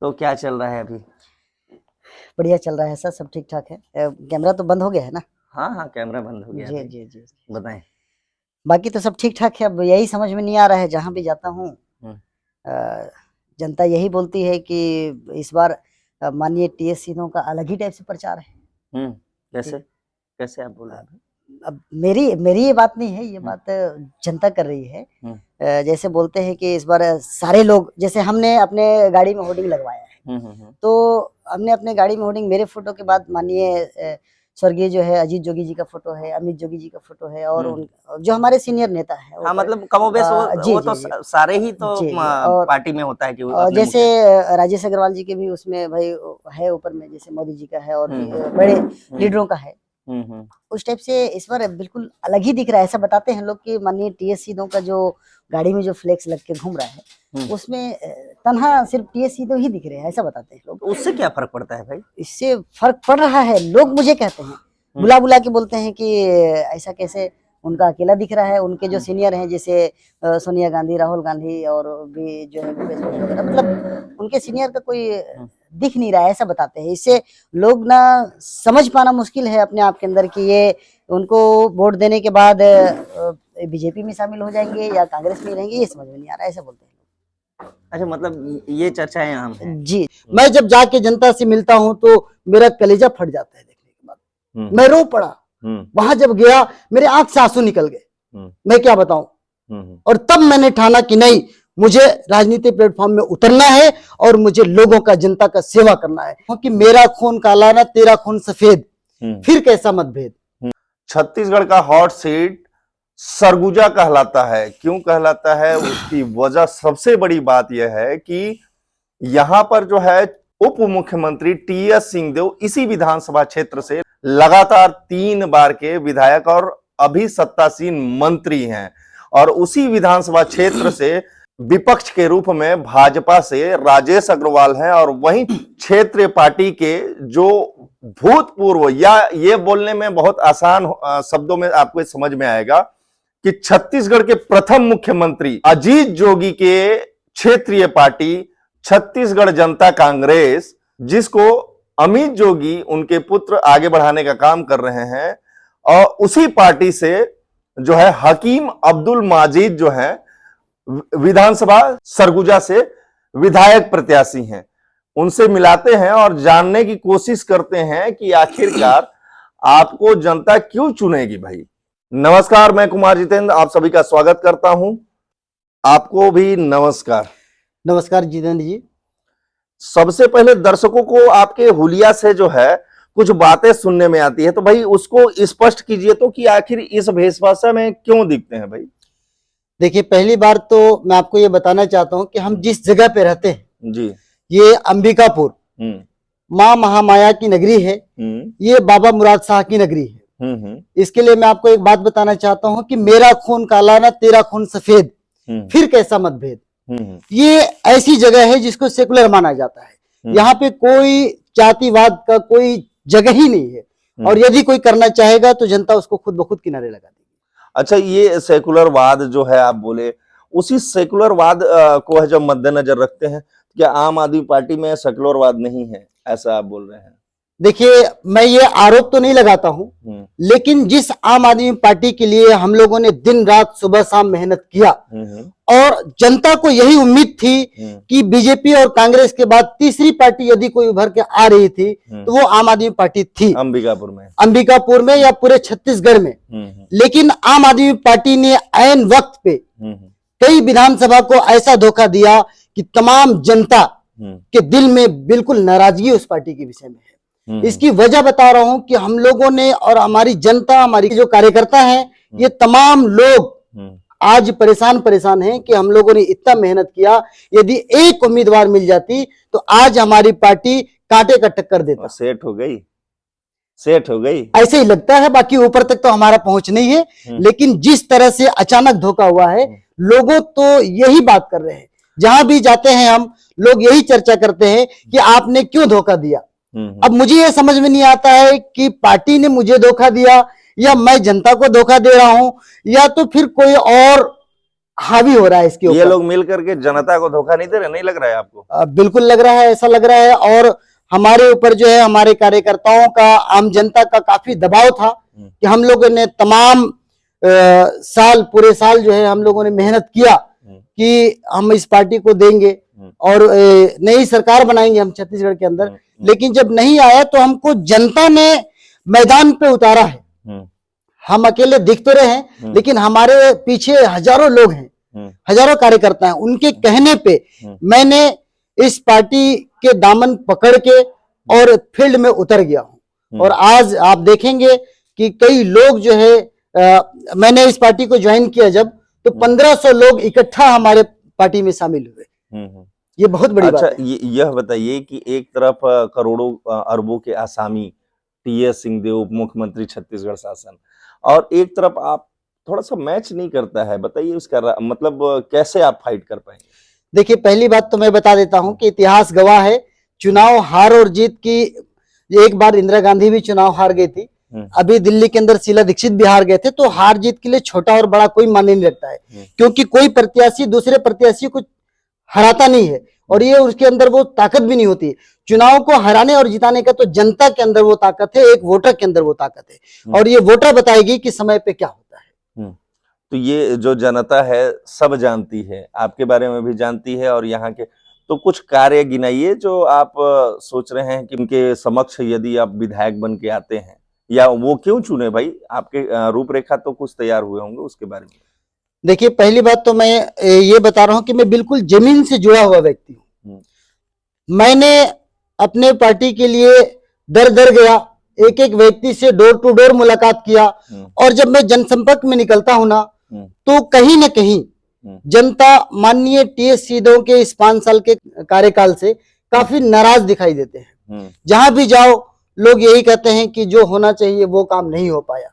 तो क्या चल रहा है अभी? बढ़िया चल रहा है सर, सब ठीक ठाक है। कैमरा तो बंद हो गया है ना? हाँ हाँ, कैमरा बंद हो गया जी अभी। जी जी। बताएं। बाकी तो सब ठीक ठाक है। अब यही समझ में नहीं आ रहा है, जहाँ भी जाता हूँ अ, जनता यही बोलती है कि इस बार माननीय टीएस सिंह का अलग ही टाइप से प्रचार है। कैसे कैसे आप बोल रहे हैं? अब मेरी ये बात नहीं है, ये बात जनता कर रही है। जैसे बोलते हैं कि इस बार सारे लोग, जैसे हमने अपने गाड़ी में होर्डिंग लगवाया है, तो हमने अपने गाड़ी में होर्डिंग, मेरे फोटो के बाद माननीय स्वर्गीय जो है अजीत जोगी जी का फोटो है, अमित जोगी जी का फोटो है, और उन जो हमारे सीनियर नेता है। हाँ, मतलब कमोबेश वो तो सारे ही तो और पार्टी में होता है कि जैसे राजेश अग्रवाल जी के भी उसमें भाई है ऊपर में, जैसे मोदी जी का है और भी बड़े लीडरों का है। उस टाइप से इस बार बिल्कुल अलग ही दिख रहा है। ऐसा बताते हैं लोग कि माननीय टीएस सिंह का जो गाड़ी में जो फ्लेक्स लग के घूम रहा है, उसमें तन्हा सिर्फ टीएस सिंह ही दिख रहे हैं, ऐसा बताते हैं लोग। उससे क्या फर्क पड़ता है भाई? इससे फर्क पड़ रहा है, लोग मुझे कहते हैं, बुला बुला के बोलते हैं कि ऐसा कैसे उनका अकेला दिख रहा है। उनके जो सीनियर हैं, जैसे सोनिया गांधी, राहुल गांधी और भी जो है भूपेश बघेल वगैरह, मतलब उनके सीनियर का कोई दिख नहीं रहा है, ऐसा बताते हैं। इससे लोग ना समझ पाना मुश्किल है अपने आप के अंदर कि ये उनको वोट देने के बाद बीजेपी में शामिल हो जाएंगे या कांग्रेस में रहेंगे, ये समझ में नहीं आ रहा है, ऐसा बोलते हैं। अच्छा, मतलब ये चर्चाएं आम है जी। मैं जब जाके जनता से मिलता हूँ तो मेरा कलेजा फट जाता है देखने के बाद, मैं रो पड़ा। वहां जब गया मेरे आंख से आंसू निकल गए, मैं क्या बताऊं। और तब मैंने ठाना कि नहीं, मुझे राजनीति प्लेटफॉर्म में उतरना है और मुझे लोगों का, जनता का सेवा करना है, क्योंकि मेरा खून काला ना तेरा खून सफेद, फिर कैसा मतभेद। छत्तीसगढ़ का हॉट सीट सरगुजा कहलाता है। क्यों कहलाता है, उसकी वजह, सबसे बड़ी बात यह है कि यहां पर जो है उप मुख्यमंत्री टीएस सिंहदेव इसी विधानसभा क्षेत्र से लगातार 3 बार के विधायक और अभी सत्तासीन मंत्री हैं, और उसी विधानसभा क्षेत्र से विपक्ष के रूप में भाजपा से राजेश अग्रवाल हैं, और वहीं क्षेत्रीय पार्टी के जो भूतपूर्व, या ये बोलने में बहुत आसान शब्दों में आपको समझ में आएगा कि छत्तीसगढ़ के प्रथम मुख्यमंत्री अजीत जोगी के क्षेत्रीय पार्टी छत्तीसगढ़ जनता कांग्रेस, जिसको अमित जोगी उनके पुत्र आगे बढ़ाने का काम कर रहे हैं, और उसी पार्टी से जो है हकीम अब्दुल माजिद जो है विधानसभा सरगुजा से विधायक प्रत्याशी हैं, उनसे मिलाते हैं और जानने की कोशिश करते हैं कि आखिरकार आपको जनता क्यों चुनेगी भाई। नमस्कार, मैं कुमार जितेंद्र आप सभी का स्वागत करता हूं। आपको भी नमस्कार। नमस्कार जितेंद्र जी। सबसे पहले दर्शकों को आपके हुलिया से जो है कुछ बातें सुनने में आती है, तो भाई उसको स्पष्ट कीजिए तो कि आखिर इस वेशभूषा में क्यों दिखते हैं भाई? देखिए, पहली बार तो मैं आपको ये बताना चाहता हूँ कि हम जिस जगह पे रहते हैं जी, ये अंबिकापुर माँ महामाया की नगरी है, ये बाबा मुराद शाह की नगरी है। इसके लिए मैं आपको एक बात बताना चाहता हूँ कि मेरा खून काला ना तेरा खून सफेद, फिर कैसा मतभेद। ये ऐसी जगह है जिसको सेकुलर माना जाता है। यहाँ पे कोई जातिवाद का कोई जगह ही नहीं है, और यदि कोई करना चाहेगा तो जनता उसको खुद ब खुद किनारे लगा देगी। अच्छा, ये सेकुलरवाद जो है आप बोले, उसी सेकुलरवाद को है जब मद्देनजर रखते हैं, क्या आम आदमी पार्टी में सेकुलरवाद नहीं है, ऐसा आप बोल रहे हैं? देखिए, मैं ये आरोप तो नहीं लगाता हूं, लेकिन जिस आम आदमी पार्टी के लिए हम लोगों ने दिन रात सुबह शाम मेहनत किया, और जनता को यही उम्मीद थी कि बीजेपी और कांग्रेस के बाद तीसरी पार्टी यदि कोई उभर के आ रही थी तो वो आम आदमी पार्टी थी, अंबिकापुर में या पूरे छत्तीसगढ़ में। लेकिन आम आदमी पार्टी ने ऐन वक्त पे कई विधानसभा को ऐसा धोखा दिया कि तमाम जनता के दिल में बिल्कुल नाराजगी उस पार्टी के विषय में है। इसकी वजह बता रहा हूं कि हम लोगों ने, और हमारी जनता, हमारी जो कार्यकर्ता हैं, ये तमाम लोग आज परेशान हैं कि हम लोगों ने इतना मेहनत किया, यदि एक उम्मीदवार मिल जाती तो आज हमारी पार्टी कांटे का टक्कर देता। सेट हो गई ऐसे ही लगता है, बाकी ऊपर तक तो हमारा पहुंच नहीं है। लेकिन जिस तरह से अचानक धोखा हुआ है, लोगों तो यही बात कर रहे हैं, जहां भी जाते हैं हम लोग यही चर्चा करते हैं कि आपने क्यों धोखा दिया। अब मुझे यह समझ में नहीं आता है कि पार्टी ने मुझे धोखा दिया, या मैं जनता को धोखा दे रहा हूं, या तो फिर कोई और हावी हो रहा है इसके ये ऊपर। लोग मिल करके जनता को धोखा नहीं दे रहे, नहीं लग रहा है आपको? बिल्कुल लग रहा है, ऐसा लग रहा है। और हमारे ऊपर जो है हमारे कार्यकर्ताओं का, आम जनता का काफी दबाव था कि हम लोगों ने तमाम पूरे साल जो है हम लोगों ने मेहनत किया कि हम इस पार्टी को देंगे और नई सरकार बनाएंगे हम छत्तीसगढ़ के अंदर। लेकिन जब नहीं आया तो हमको जनता ने मैदान पे उतारा है। हम अकेले दिख तो रहे हैं लेकिन हमारे पीछे हजारों लोग हैं, हजारों कार्यकर्ता हैं। उनके कहने पे मैंने इस पार्टी के दामन पकड़ के और फील्ड में उतर गया हूं। और आज आप देखेंगे कि कई लोग जो है मैंने इस पार्टी को ज्वाइन किया जब, तो 1500 लोग इकट्ठा हमारे पार्टी में शामिल हुए। ये बहुत बड़ी बात है। यह बताइए कि एक तरफ करोड़ों अरबों के आसामी टीएस सिंहदेव उप मुख्यमंत्री छत्तीसगढ़ शासन, और एक तरफ आप थोड़ा सा मैच नहीं करता है, बताइए उसका मतलब कैसे आप फाइट कर पाएंगे? देखिए, पहली बात तो मैं बता देता हूं कि इतिहास गवाह है, चुनाव हार और जीत की। एक बार इंदिरा गांधी भी चुनाव हार गई थी, अभी दिल्ली के अंदर शीला दीक्षित भी हार गए थे। तो हार जीत के लिए छोटा और बड़ा कोई मायने नहीं रखता है, क्योंकि कोई प्रत्याशी दूसरे प्रत्याशी को हराता नहीं है और ये उसके अंदर वो ताकत भी नहीं होती। चुनाव को हराने और जिताने का तो जनता के अंदर वो ताकत है, एक वोटर के अंदर वो ताकत है, और ये वोटर बताएगी कि समय पे क्या होता है। तो ये जो जनता है सब जानती है, आपके बारे में भी जानती है, और यहाँ के तो कुछ कार्य गिनाइए जो आप सोच रहे हैं कि उनके समक्ष यदि आप विधायक बन के आते हैं, या वो क्यों चुने भाई? आपके रूपरेखा तो कुछ तैयार हुए होंगे, उसके बारे में। देखिए, पहली बात तो मैं ये बता रहा हूं कि मैं बिल्कुल जमीन से जुड़ा हुआ व्यक्ति हूं। मैंने अपने पार्टी के लिए दर दर गया, एक एक व्यक्ति से डोर टू डोर मुलाकात किया, और जब मैं जनसंपर्क में निकलता हूं ना, तो कहीं ना कहीं जनता माननीय टीएस सिंहदेव के इस 5 साल के कार्यकाल से काफी नाराज दिखाई देते हैं। जहां भी जाओ लोग यही कहते हैं कि जो होना चाहिए वो काम नहीं हो पाया।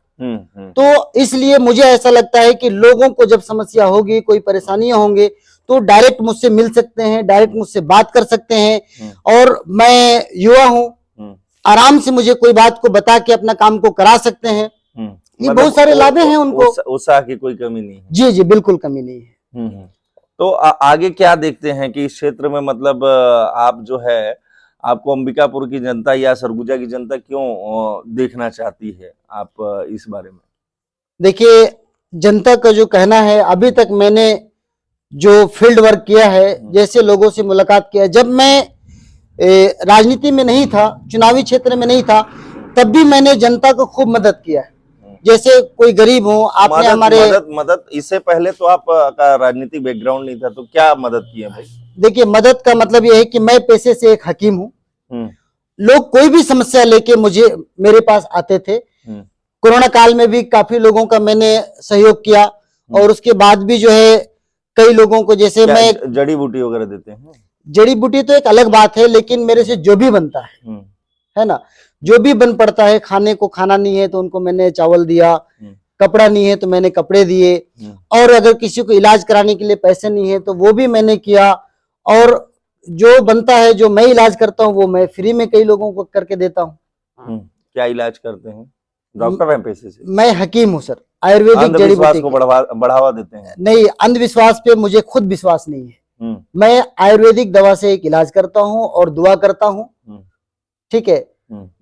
तो इसलिए मुझे ऐसा लगता है कि लोगों को जब समस्या होगी, कोई परेशानियां होंगे, तो डायरेक्ट मुझसे मिल सकते हैं, डायरेक्ट मुझसे बात कर सकते हैं। और मैं युवा हूं, आराम से मुझे कोई बात को बता के अपना काम को करा सकते हैं। ये बहुत सारे लाभे हैं उनको। उत्साह की कोई कमी नहीं है। जी जी, बिल्कुल कमी नहीं है। तो आगे क्या देखते हैं कि इस क्षेत्र में, मतलब आप जो है, आपको अंबिकापुर की जनता या सरगुजा की जनता क्यों देखना चाहती है, आप इस बारे में? देखिए, जनता का जो कहना है, अभी तक मैंने जो फील्ड वर्क किया है, जैसे लोगों से मुलाकात किया, जब मैं राजनीति में नहीं था, चुनावी क्षेत्र में नहीं था, तब भी मैंने जनता को खूब मदद किया है। जैसे कोई गरीब हो, आपने हमारे मदद इससे पहले तो आपका राजनीतिक बैकग्राउंड नहीं था, तो क्या मदद की है भाई? देखिए, मदद का मतलब यह है कि मैं पेशे से एक हकीम हूँ। लोग कोई भी समस्या लेके मेरे पास आते थे। कोरोना काल में भी काफी लोगों का मैंने सहयोग किया, और उसके बाद भी जो है कई लोगों को, जैसे मैं जड़ी बूटी वगैरह देते हैं। जड़ी बूटी तो एक अलग बात है, लेकिन मेरे से जो भी बनता है ना, जो भी बन पड़ता है, खाने को खाना नहीं है तो उनको मैंने चावल दिया, कपड़ा नहीं है तो मैंने कपड़े दिए, और अगर किसी को इलाज कराने के लिए पैसे नहीं है तो वो भी मैंने किया। और जो बनता है, जो मैं इलाज करता हूँ, वो मैं फ्री में कई लोगों को करके देता हूँ। क्या इलाज करते हैं? डॉक्टर हैं पैसे से? मैं हकीम हूँ सर, आयुर्वेदिक जड़ी बूटी को बढ़ावा देते हैं? नहीं, अंधविश्वास पे मुझे खुद विश्वास नहीं है। मैं आयुर्वेदिक दवा से एक इलाज करता हूँ और दुआ करता हूँ। ठीक है,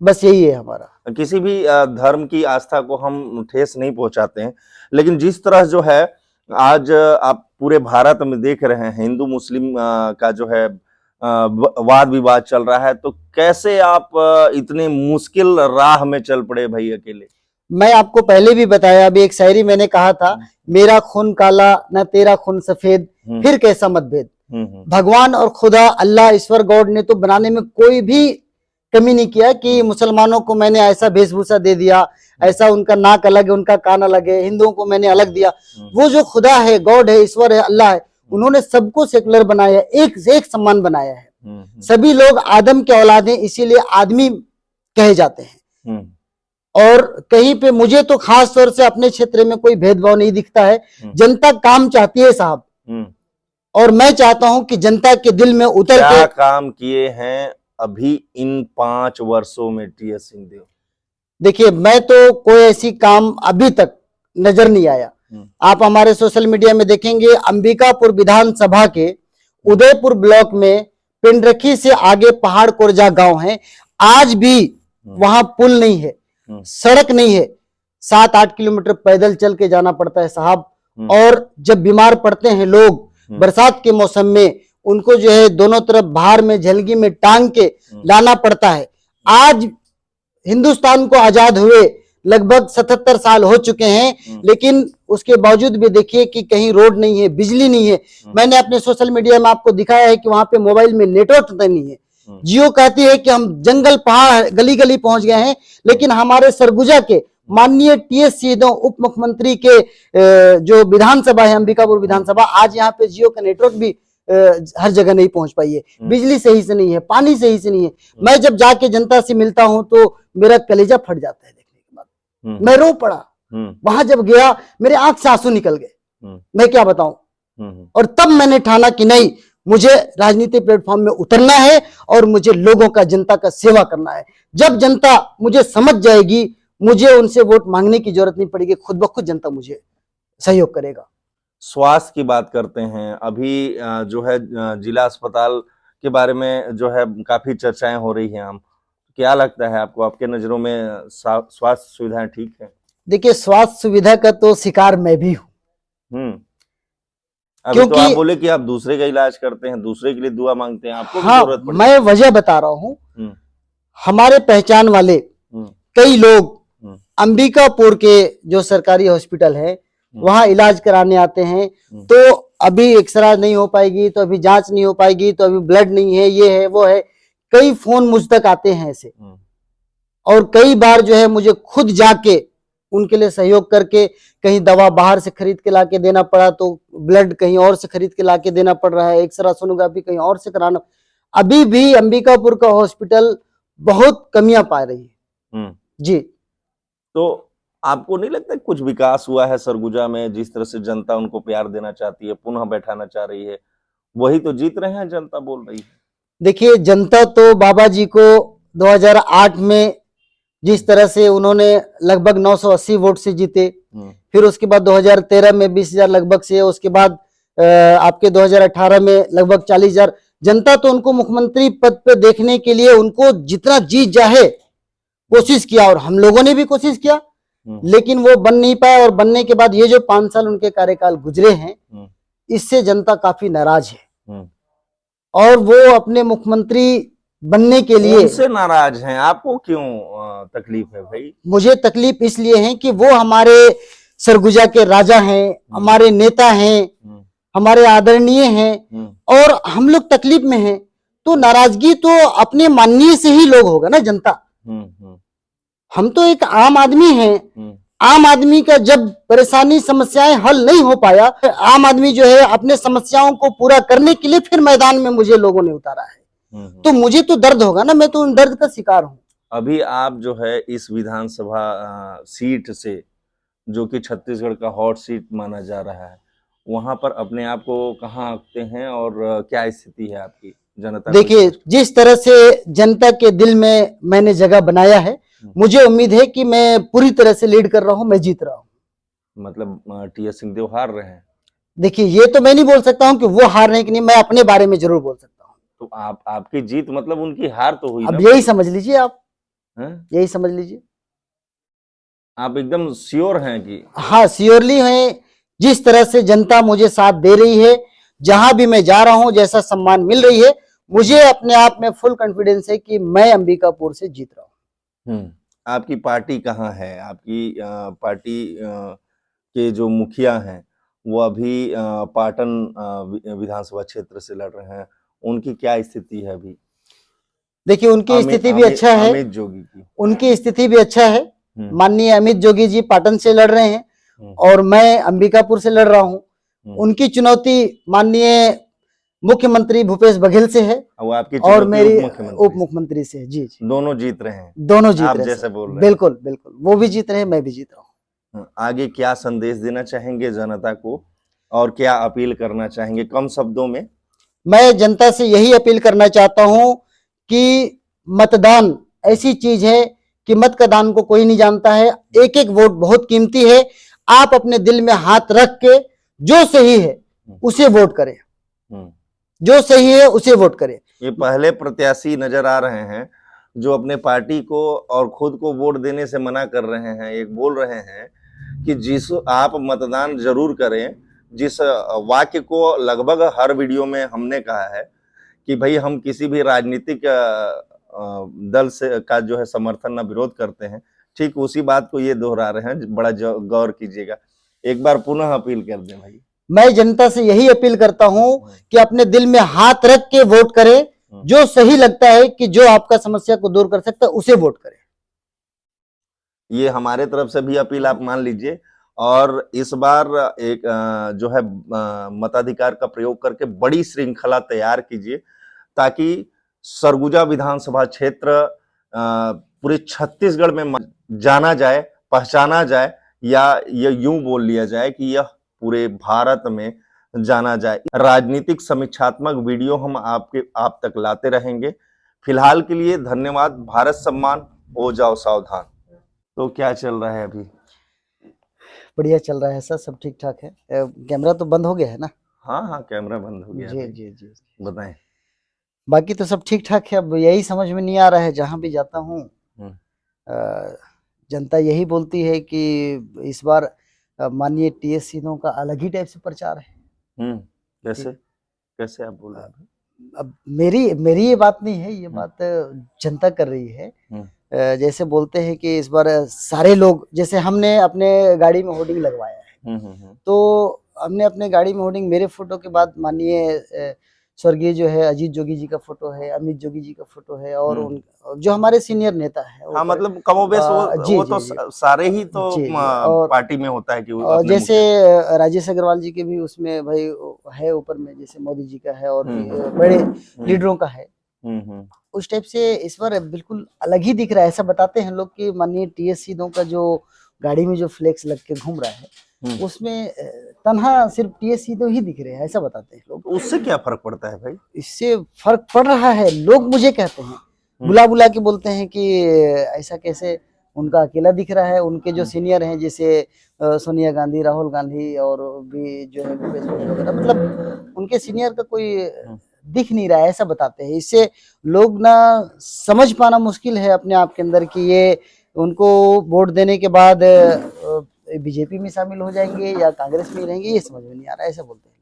बस यही है हमारा। किसी भी धर्म की आस्था को हम ठेस नहीं पहुंचाते हैं, लेकिन जिस तरह जो है आज आप पूरे भारत में देख रहे हैं, हिंदू मुस्लिम का जो है वाद विवाद चल रहा है, तो कैसे आप इतने मुश्किल राह में चल पड़े भाई अकेले? मैं आपको पहले भी बताया, अभी एक शायरी मैंने कहा था, मेरा खून काला न तेरा खून सफेद, फिर कैसा मतभेद। भगवान और खुदा अल्लाह ईश्वर गॉड ने तो बनाने में कोई भी कमी नहीं किया कि मुसलमानों को मैंने ऐसा वेशभूषा दे दिया, ऐसा उनका नाक अलग है, उनका कान अलग है, हिंदुओं को मैंने अलग दिया। वो जो खुदा है, गॉड है, ईश्वर है, अल्लाह है, उन्होंने सबको सेकुलर बनाया, एक से एक समान बनाया है। सभी लोग आदम के औलाद हैं, इसीलिए आदमी कहे जाते हैं। और कहीं पे मुझे तो खास तौर से अपने क्षेत्र में कोई भेदभाव नहीं दिखता है। जनता काम चाहती है साहब, और मैं चाहता हूं कि जनता के दिल में उतर के। क्या काम किए हैं अभी इन 5 वर्षों में टीएस सिंहदेव? देखिए, मैं तो कोई ऐसी काम अभी तक नजर नहीं आया। आप हमारे सोशल मीडिया में देखेंगे, अंबिकापुर विधानसभा के उदयपुर ब्लॉक में पिंडरखी से आगे पहाड़ कोरजा गांव है, आज भी वहां पुल नहीं है, सड़क नहीं है, 7-8 किलोमीटर पैदल चल के जाना पड़ता है साहब। और जब बीमार पड़ते हैं लोग बरसात के मौसम में, उनको जो है दोनों तरफ बाहर में झलगी में टांग के लाना पड़ता है। आज हिंदुस्तान को आजाद हुए लगभग 77 साल हो चुके हैं, लेकिन उसके बावजूद भी देखिए कि कहीं रोड नहीं है, बिजली नहीं है। मैंने अपने सोशल मीडिया में आपको दिखाया है कि वहां पे मोबाइल में नेटवर्क नहीं है। जियो कहती है कि हम जंगल पहाड़ गली गली पहुंच गए हैं, लेकिन हमारे सरगुजा के माननीय टीएस सिंहदेव उप मुख्यमंत्री के जो विधानसभा है, अंबिकापुर विधानसभा, आज यहाँ पे जियो का नेटवर्क भी हर जगह नहीं पहुंच पाई है, बिजली सही से नहीं है, पानी सही से नहीं है। मैं जब जाके जनता से मिलता हूं तो मेरा कलेजा फट जाता है देखने के बाद, मैं रो पड़ा। वहां जब गया मेरे आंख से आंसू निकल गए, मैं क्या बताऊं। और तब मैंने ठाना कि नहीं, मुझे राजनीतिक प्लेटफॉर्म में उतरना है और मुझे लोगों का, जनता का सेवा करना है। जब जनता मुझे समझ जाएगी, मुझे उनसे वोट मांगने की जरूरत नहीं पड़ेगी, खुद ब खुद जनता मुझे सहयोग करेगा। स्वास्थ्य की बात करते हैं, अभी जो है जिला अस्पताल के बारे में जो है काफी चर्चाएं हो रही हैं। हम क्या लगता है आपको, आपके नजरों में स्वास्थ्य सुविधाएं ठीक है? देखिए, स्वास्थ्य सुविधा का तो शिकार मैं भी हूँ। अभी तो आप बोले कि आप दूसरे का इलाज करते हैं, दूसरे के लिए दुआ मांगते हैं, आपको हाँ, जरूरत पड़ती है। मैं वजह बता रहा हूँ। हमारे पहचान वाले कई लोग अंबिकापुर के जो सरकारी हॉस्पिटल है वहां इलाज कराने आते हैं, तो अभी एक्सरे नहीं हो पाएगी, तो अभी जांच नहीं हो पाएगी, तो अभी ब्लड नहीं है, ये है वो है, कई फोन मुझ तक आते हैं ऐसे। और कई बार जो है मुझे खुद जाके उनके लिए सहयोग करके कहीं दवा बाहर से खरीद के लाके देना पड़ा, तो ब्लड कहीं और से खरीद के लाके देना पड़ रहा है, एक्सरा सोनोग्राफी कहीं और से कराना। अभी भी अंबिकापुर का हॉस्पिटल बहुत कमियां पा रही है जी। तो आपको नहीं लगता कुछ विकास हुआ है सरगुजा में? जिस तरह से जनता उनको प्यार देना चाहती है, पुनः बैठाना चाह रही है, वही तो जीत रहे हैं, जनता बोल रही है। देखिए, जनता तो बाबा जी को 2008 में जिस तरह से उन्होंने लगभग 980 वोट से जीते, फिर उसके बाद 2013 में 20,000 लगभग से, उसके बाद आपके 2018 में लगभग 40,000। जनता तो उनको मुख्यमंत्री पद पे देखने के लिए उनको जितना जी चाहे कोशिश किया, और हम लोगों ने भी कोशिश किया, लेकिन वो बन नहीं पाया। और बनने के बाद ये जो 5 साल उनके कार्यकाल गुजरे हैं, इससे जनता काफी नाराज है। और वो अपने मुख्यमंत्री बनने के लिए उनसे नाराज हैं। आपको क्यों तकलीफ है भाई? मुझे तकलीफ इसलिए है कि वो हमारे सरगुजा के राजा हैं, हमारे नेता हैं, हमारे आदरणीय हैं, और हम लोग तकलीफ में हैं। तो नाराजगी तो अपने माननीय से ही लोग होगा ना, जनता। हम तो एक आम आदमी हैं। आम आदमी का जब परेशानी समस्याएं हल नहीं हो पाया, आम आदमी जो है अपने समस्याओं को पूरा करने के लिए फिर मैदान में मुझे लोगों ने उतारा है, तो मुझे तो दर्द होगा ना, मैं तो उन दर्द का शिकार हूँ। अभी आप जो है इस विधानसभा सीट से, जो कि छत्तीसगढ़ का हॉट सीट माना जा रहा है, वहां पर अपने आप को कहाँ आंकते हैं और क्या स्थिति है आपकी जनता? देखिए, जिस तरह से जनता के दिल में मैंने जगह बनाया है, मुझे उम्मीद है कि मैं पूरी तरह से लीड कर रहा हूं, मैं जीत रहा हूं। मतलब टीएस सिंहदेव हार रहे हैं? देखिए, ये तो मैं नहीं बोल सकता हूं कि वो हार रहे हैं कि नहीं, मैं अपने बारे में जरूर बोल सकता हूं। तो आपकी जीत मतलब उनकी हार तो हुई अब ना? यही समझ लीजिए आप, यही समझ लीजिए। आप एकदम श्योर हैं कि? हाँ, श्योरली है। जिस तरह से जनता मुझे साथ दे रही है, जहां भी मैं जा रहा हूं, जैसा सम्मान मिल रही है, मुझे अपने आप में फुल कॉन्फिडेंस है कि मैं अंबिकापुर से जीत रहा हूं। आपकी पार्टी कहाँ है? आपकी पार्टी के जो मुखिया हैं वो अभी पाटन विधानसभा क्षेत्र से लड़ रहे हैं, उनकी क्या स्थिति है अभी? देखिए, उनकी स्थिति भी अच्छा है, अमित जोगी की उनकी स्थिति भी अच्छा है। माननीय अमित जोगी जी पाटन से लड़ रहे हैं और मैं अंबिकापुर से लड़ रहा हूं। उनकी चुनौती माननीय मुख्यमंत्री भूपेश बघेल से है, वो आपकी और मेरी उप मुख्यमंत्री से। जी जी, दोनों जीत रहे हैं, दोनों जीत आप रहे हैं, जैसे बोल रहे हैं। बिल्कुल बिल्कुल, वो भी जीत रहे हैं, मैं भी जीत रहा हूँ। आगे क्या संदेश देना चाहेंगे जनता को, और क्या अपील करना चाहेंगे कम शब्दों में? मैं जनता से यही अपील करना चाहता हूं कि मतदान ऐसी चीज है कि मत का दान को कोई नहीं जानता है। एक एक वोट बहुत कीमती है। आप अपने दिल में हाथ रख के जो सही है उसे वोट करें, जो सही है उसे वोट करें। ये पहले प्रत्याशी नजर आ रहे हैं जो अपने पार्टी को और खुद को वोट देने से मना कर रहे हैं। एक बोल रहे हैं कि जिस आप मतदान जरूर करें, जिस वाक्य को लगभग हर वीडियो में हमने कहा है कि भाई हम किसी भी राजनीतिक दल से का जो है समर्थन न विरोध करते हैं, ठीक उसी बात को ये दोहरा रहे हैं। बड़ा गौर कीजिएगा, एक बार पुनः अपील कर दें भाई। मैं जनता से यही अपील करता हूं कि अपने दिल में हाथ रख के वोट करें, जो सही लगता है कि जो आपका समस्या को दूर कर सकता है उसे वोट करें। ये हमारे तरफ से भी अपील आप मान लीजिए, और इस बार एक जो है मताधिकार का प्रयोग करके बड़ी श्रृंखला तैयार कीजिए ताकि सरगुजा विधानसभा क्षेत्र पूरे छत्तीसगढ़ में जाना जाए, पहचाना जाए, या ये यूं बोल लिया जाए कि यह पूरे भारत में जाना जाए। राजनीतिक समीक्षात्मक वीडियो हम आप तक लाते रहेंगे। फिलहाल के लिए धन्यवाद। भारत सम्मान, हो जाओ सावधान। तो क्या चल रहा है अभी? बढ़िया चल रहा है सर, सब ठीक ठाक है। कैमरा तो बंद हो गया है ना? हाँ, कैमरा बंद हो गया। जी जी जी, बताएं। बाकी तो सब ठीक ठाक है। अब यही समझ में नहीं आ रहा है, जहां भी जाता हूँ जनता यही बोलती है कि इस बार माननीय टीएस सिंह का अलग ही टाइप से प्रचार है। कैसे आप बोल रहे हैं? अब मेरी ये बात नहीं है, ये बात जनता कर रही है। जैसे बोलते हैं कि इस बार सारे लोग, जैसे हमने अपने गाड़ी में होर्डिंग लगवाया है, तो हमने अपने गाड़ी में होर्डिंग, मेरे फोटो के बाद माननीय स्वर्गीय जो है अजीत जोगी जी का फोटो है, अमित जोगी जी का फोटो है, और उन जो हमारे सीनियर नेता है। हाँ, मतलब कमोबेश वो तो सारे ही तो पार्टी में होता है कि जैसे राजेश अग्रवाल जी के भी उसमें भाई है ऊपर में, जैसे मोदी जी का है और बड़े लीडरों का है। उस टाइप से इस बार बिल्कुल अलग ही दिख रहा है। ऐसा बताते हैं लोग कि माननीय टीएस सिंह का जो गाड़ी में जो फ्लेक्स लग के घूम रहा है, उसमें तन्हा सिर्फ टीएस सिंह ही दिख रहे हैं, ऐसा बताते हैं लोग। उससे क्या फर्क पड़ता है भाई? इससे फर्क पड़ रहा है। लोग मुझे कहते हैं, बुला बुला के बोलते हैं कि ऐसा कैसे उनका अकेला दिख रहा है, उनके जो सीनियर हैं जैसे सोनिया गांधी, राहुल गांधी और भी जो है भूपेश बघेल वगैरह, मतलब उनके सीनियर का कोई दिख नहीं रहा है, ऐसा बताते हैं। इससे लोग ना समझ पाना मुश्किल है अपने आप के अंदर कि ये उनको वोट देने के बाद बीजेपी में शामिल हो जाएंगे या कांग्रेस में रहेंगे, ये समझ में नहीं आ रहा है, ऐसा बोलते हैं।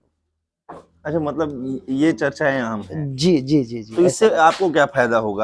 अच्छा, मतलब ये चर्चाएं आम हैं। जी जी जी जी। तो इससे आपको क्या फायदा होगा?